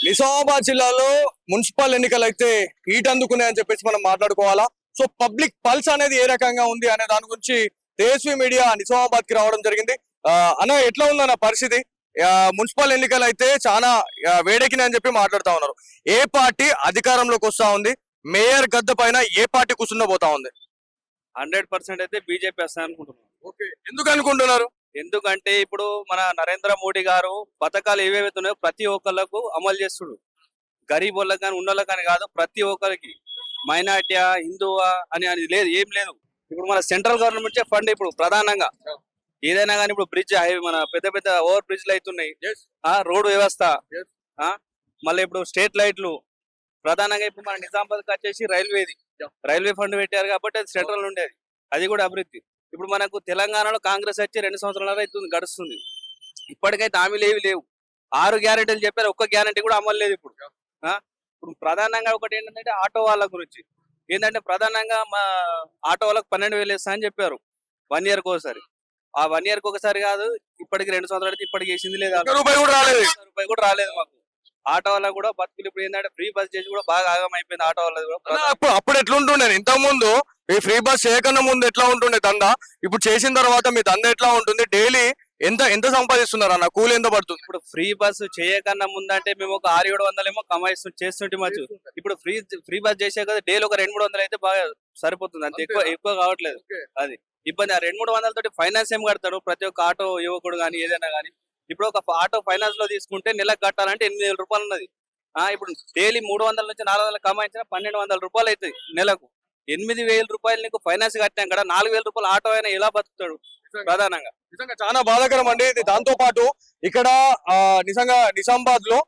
నిజామాబాద్ జిల్లాలో మున్సిపల్ ఎన్నికలు అయితే హీట్ అందుకున్నాయని చెప్పేసి మనం మాట్లాడుకోవాలా. సో పబ్లిక్ పల్స్ అనేది ఏ రకంగా ఉంది అనే దాని గురించి తేజస్వి మీడియా నిజామాబాద్ కి రావడం జరిగింది. అన్న ఎట్లా ఉందన్న పరిస్థితి? మున్సిపల్ ఎన్నికలు అయితే చాలా వేడెక్కినాయని చెప్పి మాట్లాడుతా ఉన్నారు. ఏ పార్టీ అధికారంలోకి వస్తా ఉంది? మేయర్ గద్దె పైన ఏ పార్టీ కూర్చుండబోతా ఉంది? 100% అయితే బీజేపీ వస్తాయి అనుకుంటున్నాను. ఓకే, ఎందుకు అనుకుంటున్నారు? ఎందుకంటే ఇప్పుడు మన నరేంద్ర మోడీ గారు పథకాలు ఏవేవైతే ఉన్నాయో ప్రతి ఒక్కళ్ళకు అమలు చేస్తుడు. గరీబ్ వాళ్ళకి కానీ ఉన్నోళ్ళకి కానీ కాదు, ప్రతి ఒక్కరికి మైనార్టీయా హిందువా అని అది లేదు, ఏం లేదు. ఇప్పుడు మన సెంట్రల్ గవర్నమెంట్ ఫండ్ ఇప్పుడు ప్రధానంగా ఏదైనా కానీ ఇప్పుడు బ్రిడ్జ్ మన పెద్ద పెద్ద ఓవర్ బ్రిడ్జ్లు అవుతున్నాయి, రోడ్డు వ్యవస్థ, మళ్ళీ ఇప్పుడు స్ట్రీట్ లైట్లు ప్రధానంగా ఇప్పుడు మన నిజామాబాద్కి వచ్చేసి రైల్వే ఫండ్ పెట్టారు కాబట్టి అది సెంట్రల్ ఉండేది, అది కూడా అభివృద్ధి. ఇప్పుడు మనకు తెలంగాణలో కాంగ్రెస్ వచ్చి 2 సంవత్సరాలు అవుతుంది గడుస్తుంది, ఇప్పటికైతే హామీలు ఏవి లేవు. 6 గ్యారెంటీలు చెప్పారు, ఒక్క గ్యారెంటీ కూడా అమలు లేదు. ఇప్పుడు ప్రధానంగా ఒకటి ఏంటంటే ఆటో వాళ్ళ గురించి ఏంటంటే ప్రధానంగా మా ఆటో వాళ్ళకి 12,000 ఇస్తా అని చెప్పారు 1 ఇయర్కి ఒకసారి. ఆ 1 ఇయర్కి ఒకసారి కాదు, ఇప్పటికి 2 సంవత్సరాలు అయితే ఇప్పటికి వేసింది లేదు, రూపాయి కూడా రాలేదు మాకు. ఆటో వాళ్ళ కూడా బతుకులు ఇప్పుడు ఏంటంటే ఫ్రీ బస్ చేసి కూడా బాగా ఆగం అయిపోయింది ఆటో వాళ్ళది కూడా. అప్పుడు ఎట్లుంటుండే? ఇంతకు ముందు ఈ ఫ్రీ బస్ చేయకన్నా ముందు ఎట్లా ఉంటుండే దందా? ఇప్పుడు చేసిన తర్వాత మీ దందా ఎట్లా ఉంటుంది? డైలీ ఎంత సంపాదిస్తున్నారు అన్న? కూలి ఎంత పడుతుంది? ఇప్పుడు ఫ్రీ బస్ చేయకన్నా ముందంటే మేము ఒక 600-700 ఏమో చేస్తుంటే మచ్చు. ఇప్పుడు ఫ్రీ బస్ చేసే కదా డైలీ ఒక 200-300 అయితే బాగా సరిపోతుంది, అంతే, ఎక్కువ కావట్లేదు. అది ఇబ్బంది. ఆ 200-300 తోటి ఫైనాన్స్ ఏం కడతాడు ప్రతి ఒక్క ఆటో యువకుడు కానీ ఏదైనా కానీ. ఇప్పుడు ఒక ఆటో ఫైనాన్స్ లో తీసుకుంటే నెలకు కట్టాలంటే 8,000 రూపాయలు ఉన్నది. ఇప్పుడు డైలీ 300 నుంచి 400 కమాయించిన 1,200 రూపాయలు అవుతుంది నెలకు. 8,000 రూపాయలు నీకు ఫైనాన్స్ కట్టినాం కదా, 4,000 రూపాయలు ఆటో అయినా ఎలా బతుకుతాడు? ప్రధానంగా నిజంగా చాలా బాధాకరం అండి ఇది. దాంతో పాటు ఇక్కడ నిజంగా నిజామాబాద్ లో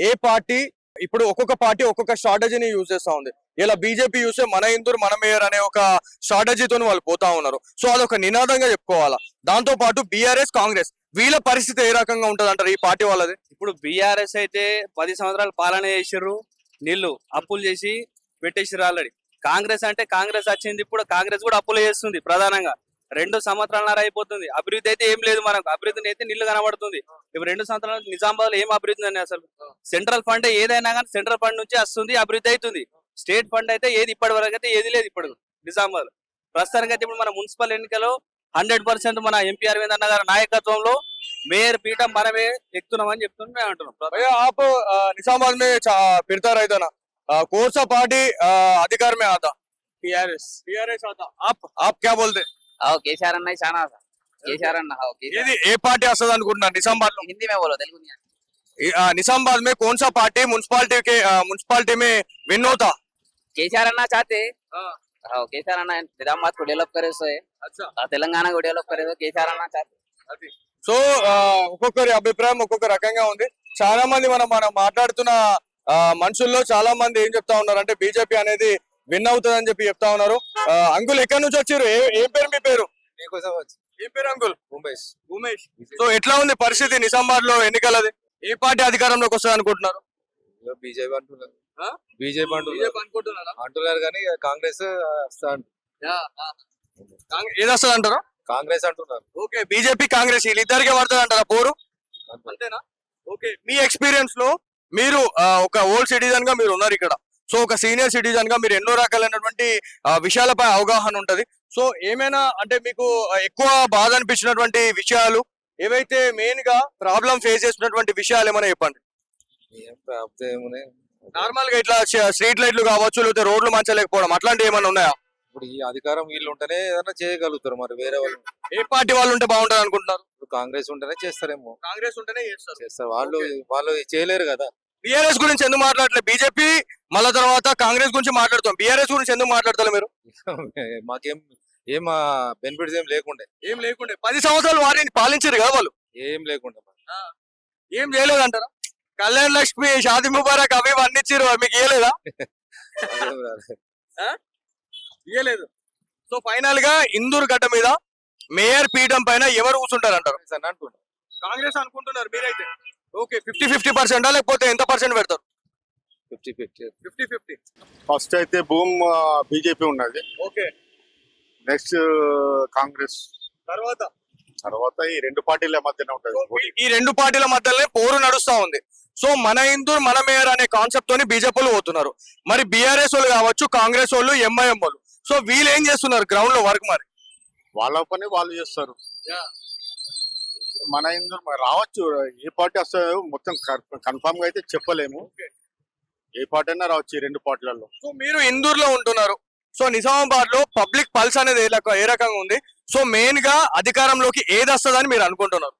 ఏ పార్టీ ఇప్పుడు ఒక్కొక్క పార్టీ ఒక్కొక్క స్ట్రాటజీని యూజ్ చేస్తా ఉంది. ఇలా బీజేపీ చూస్తే మన ఇందూరు మన మేయర్ అనే ఒక స్ట్రాటజీతో వాళ్ళు పోతా ఉన్నారు. సో అదొక నినాదంగా చెప్పుకోవాలా. దాంతో పాటు బీఆర్ఎస్ కాంగ్రెస్ వీళ్ళ పరిస్థితి ఏ రకంగా ఉంటది అంటారు ఈ పార్టీ వాళ్ళది? ఇప్పుడు బీఆర్ఎస్ అయితే 10 సంవత్సరాలు పాలన చేసిర్రు, నీళ్లు అప్పులు చేసి పెట్టేసిర్రు ఆల్రెడీ. కాంగ్రెస్ అంటే కాంగ్రెస్ వచ్చింది, ఇప్పుడు కాంగ్రెస్ కూడా అప్పులు చేస్తుంది ప్రధానంగా. 2 సంవత్సరాలన్నర అయిపోతుంది, అభివృద్ధి అయితే ఏం లేదు మనకు. అభివృద్ధిని అయితే నీళ్లు కనబడుతుంది. ఇప్పుడు 2 సంవత్సరాల నిజామాబాద్ లో ఏం అభివృద్ధి అని అసలు? సెంట్రల్ ఫండ్ ఏదైనా కానీ సెంట్రల్ ఫండ్ నుంచి వస్తుంది, అభివృద్ధి అవుతుంది. స్టేట్ ఫండ్ అయితే ఏది ఇప్పటి వరకు అయితే ఏది లేదు ఇప్పుడు నిజామాబాద్. ప్రస్తుతానికి అయితే ఇప్పుడు మన మున్సిపల్ ఎన్నికలో 100% మన ఎంపీ అరవింద్ అన్న గారి నాయకత్వంలో మేయర్ పీఠం మనమే ఎక్కుతున్నామని చెప్తున్నాం, మేము అంటున్నాం. आप निजामाबाद में फिरता रहता ना, कौन सा पार्टी अधिकार में आता? टीआरएस आता. आप क्या बोलते? केसीआर अन्ना ही चाहना था. केसीआर अन्ना हाँ ఏది ఏ పార్టీ వస్తుంది అనుకుంటున్నారు నిజామాబాద్ లో? हिंदी में बोलो तेलुगु नहीं. निजामाबाद में कौन सा पार्टी म्युनिसिपालिटी में विन होता? केसीआर अन्ना चाहते. हाँ केसीआर अन्ना निजामाबाद को डेवलप करे सो है. अच्छा तेलंगाना को डेवलप करे तो केसीआर अन्ना चाहते. సో ఒక్కొక్కరి అభిప్రాయం ఒక్కొక్క రకంగా ఉంది. చాలా మంది మనం మాట్లాడుతున్న మనుషుల్లో చాలా మంది ఏం చెప్తా ఉన్నారు అంటే బీజేపీ అనేది విన్ అవుతుంది అని చెప్పి చెప్తా ఉన్నారు. అంకుల్ ఎక్కడి నుంచి వచ్చారు? ఏం పేరు మీ పేరు? ఏం పేరు అంకుల్? ఉమేష్. సో ఎట్లా ఉంది పరిస్థితి నిజామాబాద్ లో ఎన్నికలది? ఏ పార్టీ అధికారంలోకి వస్తుంది అనుకుంటున్నారు? బీజేపీ అంటున్నారు. అంటున్నారు కానీ కాంగ్రెస్ ఏది వస్తుంది అంటారు? కాంగ్రెస్ అంటున్నారు. ఓకే, బీజేపీ కాంగ్రెస్ వీళ్ళిద్దరికే పడుతుంది అంటారా పోరు? అంతేనా? ఓకే, మీ ఎక్స్పీరియన్స్ లో మీరు ఒక ఓల్డ్ సిటిజన్ గా మీరు ఉన్నారు ఇక్కడ. సో ఒక సీనియర్ సిటిజన్ గా మీరు ఎన్నో రకాలైనటువంటి విషయాలపై అవగాహన ఉంటది. సో ఏమైనా అంటే మీకు ఎక్కువ బాధ అనిపించినటువంటి విషయాలు ఏవైతే మెయిన్ గా ప్రాబ్లం ఫేస్ చేసినటువంటి విషయాలు ఏమైనా చెప్పండి. నార్మల్ గా ఇట్లా స్ట్రీట్ లైట్లు కావచ్చు, లేకపోతే రోడ్లు మంచిగా లేకపోవడం అట్లాంటివి ఏమైనా ఉన్నాయా? ఇప్పుడు ఈ అధికారం వీళ్ళు ఉంటేనే ఏదైనా చేయగలుగుతారు, మరి వేరే వాళ్ళు ఏ పార్టీ వాళ్ళు ఉంటే బాగుంటది అనుకుంటున్నారు? కాంగ్రెస్ ఉంటేనే చేస్తారేమో. కాంగ్రెస్ ఉంటేనే చేస్తారు, వాళ్ళు చేయలేరు కదా. బీఆర్ఎస్ గురించి ఎందుకు మాట్లాడలేదు? బీజేపీ మళ్ళా తర్వాత కాంగ్రెస్ గురించి మాట్లాడుతాం, బీఆర్ఎస్ గురించి ఎందుకు మాట్లాడతారు మీరు? మాకేం బెనిఫిట్స్ ఏం లేకుండే 10 సంవత్సరాలు వారిని పాలించారు కదా వాళ్ళు. ఏం లేకుండే ఏం చేయలేదంటారా? కళ్యాణ్ లక్ష్మి, షాదీ ముబారక్ అవి అన్ని ఇచ్చారు, మీకు ఇయ్యలేదా? ఇయ్యలేదు. సో ఫైనల్ గా ఇందూరు గడ్డ మీద మేయర్ పీఠం పైన ఎవరు కూర్చుంటారు అంటారు? కాంగ్రెస్ అనుకుంటున్నారు మీరైతే. ఓకే, 50-50% లేకపోతే ఎంత పర్సెంట్ పెడతారు? 50-50. ఫస్ట్ అయితే భూమ్ బీజేపీ ఉన్నది. ఓకే, నెక్స్ట్ కాంగ్రెస్, తర్వాత ఈ రెండు పార్టీల మధ్యన ఉంటది. ఈ రెండు పార్టీల మధ్యలోనే పోరు నడుస్తా ఉంది. సో మన ఇందూర్ మన మేయర్ అనే కాన్సెప్ట్ తోని బీజేపీలు పోతున్నారు. మరి బీఆర్ఎస్ వాళ్ళు కావచ్చు, కాంగ్రెస్ వాళ్ళు, ఎంఐఎం వాళ్ళు, సో వీళ్ళు ఏం చేస్తున్నారు గ్రౌండ్ లో వర్క్? మరి వాళ్ళ పని వాళ్ళు చేస్తారు. మన ఇందులో మరి రావచ్చు, ఏ పార్టీ వస్తుందో మొత్తం కన్ఫామ్ గా అయితే చెప్పలేము. ఏ పార్టీ అయినా రావచ్చు ఈ రెండు పార్టీలలో. సో మీరు ఇందూర్ లో ఉంటున్నారు. సో నిజామాబాద్ లో పబ్లిక్ పల్స్ అనేది ఏ రకంగా ఉంది? సో మెయిన్ గా అధికారంలోకి ఏది వస్తుందని మీరు అనుకుంటున్నారు?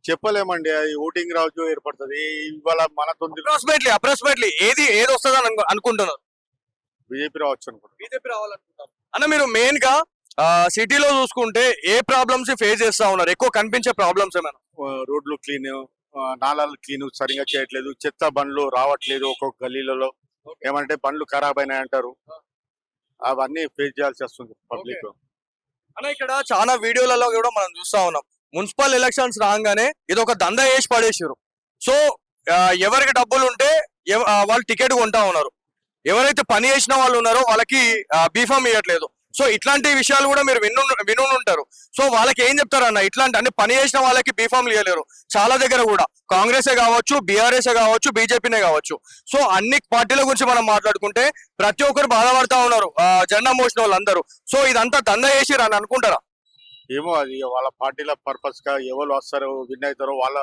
చెప్పలేమండి, అది ఓటింగ్ రావచ్చు ఏర్పడుతుంది. ఇవాళ మన తొందర అప్రాక్సిమేట్లీ ఏది వస్తుందని అనుకుంటున్నారు? బీజేపీ రావచ్చు అనుకుంటున్నాం. బీజేపీ రావాలనుకుంటున్నారు అన్న. మీరు మెయిన్ గా సిటీలో చూసుకుంటే ఏ ప్రాబ్లమ్స్ ఫేస్ చేస్తా ఉన్నారు? ఎక్కువ కనిపించే ప్రాబ్లమ్స్ ఏమైనా? రోడ్లు క్లీన్, నాలాలు క్లీన్ సరిగా చేయట్లేదు, చెత్త బండ్లు రావట్లేదు ఒక్కొక్క గల్లీలలో. ఏమంటే బండ్లు ఖరాబ్ అయినాయి అంటారు. అవన్నీ ఫేస్ చేయాల్సి వస్తుంది పబ్లిక్. అన్న ఇక్కడ చాలా వీడియోలలో కూడా మనం చూస్తా ఉన్నాం, మున్సిపల్ ఎలక్షన్స్ రాగానే ఇది ఒక దందా వేసి పడేసారు. సో ఎవరికి డబ్బులు ఉంటే వాళ్ళు టికెట్ కొంటా ఉన్నారు. ఎవరైతే పని చేసిన వాళ్ళు ఉన్నారో వాళ్ళకి బీఫామ్ ఇవ్వట్లేదు. సో ఇట్లాంటి విషయాలు కూడా మీరు విను ఉంటారు. సో వాళ్ళకి ఏం చెప్తారు అన్న? ఇట్లాంటి అంటే పని చేసిన వాళ్ళకి బీఫామ్లు ఇవ్వలేరు. చాలా దగ్గర కూడా కాంగ్రెసే కావచ్చు, బీఆర్ఎస్ కావచ్చు, బీజేపీనే కావచ్చు. సో అన్ని పార్టీల గురించి మనం మాట్లాడుకుంటే ప్రతి ఒక్కరు బాధపడతా ఉన్నారు, జెండా మోసిన వాళ్ళందరూ. సో ఇదంతా దందా చేసిరు అని అనుకుంటారా? ఏమో అది వాళ్ళ పార్టీల పర్పస్ గా ఎవరు వస్తారో విన్ అవుతారో వాళ్ళ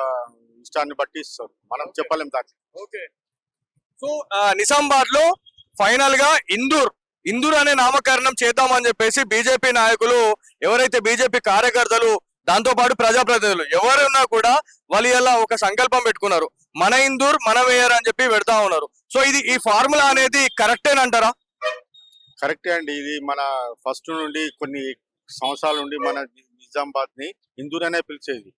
ఇష్టాన్ని బట్టి ఇస్తారు. మనం చెప్పలేం దాన్ని. సో నిజామాబాద్ లో ఫైనల్ గా ఇందూర్ అనే నామకరణం చేద్దామని చెప్పేసి బీజేపీ నాయకులు, ఎవరైతే బీజేపీ కార్యకర్తలు, దాంతో పాటు ప్రజాప్రతినిధులు ఎవరున్నా కూడా వాళ్ళు ఇలా ఒక సంకల్పం పెట్టుకున్నారు, మన ఇందూర్ మన మేయర్ అని చెప్పి పెడతా ఉన్నారు. సో ఈ ఫార్ములా అనేది కరెక్టేనంటారా? కరెక్టే అండి. ఇది మన ఫస్ట్ నుండి కొన్ని సంవత్సరాల నుండి మన నిజామాబాద్ ని ఇందూర్ అనే పిలిచేది.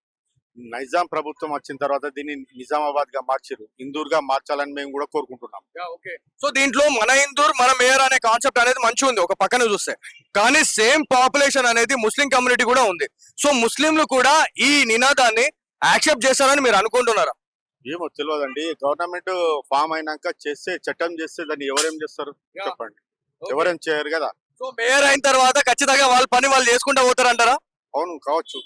నైజాం ప్రభుత్వం వచ్చిన తర్వాత దీన్ని నిజామాబాద్ గా మార్చారు. ఇందూర్ గా మార్చాలని మేము కూడా కోరుకుంటున్నాం. సో దీంట్లో మన ఇందూర్ మన మేయర్ అనే కాన్సెప్ట్ అనేది మంచిగా ఉంది ఒక పక్కన చూస్తే, కానీ సేమ్ పాపులేషన్ అనేది ముస్లిం కమ్యూనిటీ కూడా ఉంది. సో ముస్లింలు కూడా ఈ నినాదాన్ని యాక్సెప్ట్ చేస్తారని మీరు అనుకుంటున్నారా? ఏమో తెలియదండి. గవర్నమెంట్ ఫామ్ అయినాక చేస్తే, చట్టం చేస్తే దాన్ని ఎవరేం చేస్తారు చెప్పండి? ఎవరేం చేయరు కదా. సో మేయర్ అయిన తర్వాత ఖచ్చితంగా వాళ్ళ పని వాళ్ళు చేసుకుంటా పోతారంటారా? అవును కావచ్చు.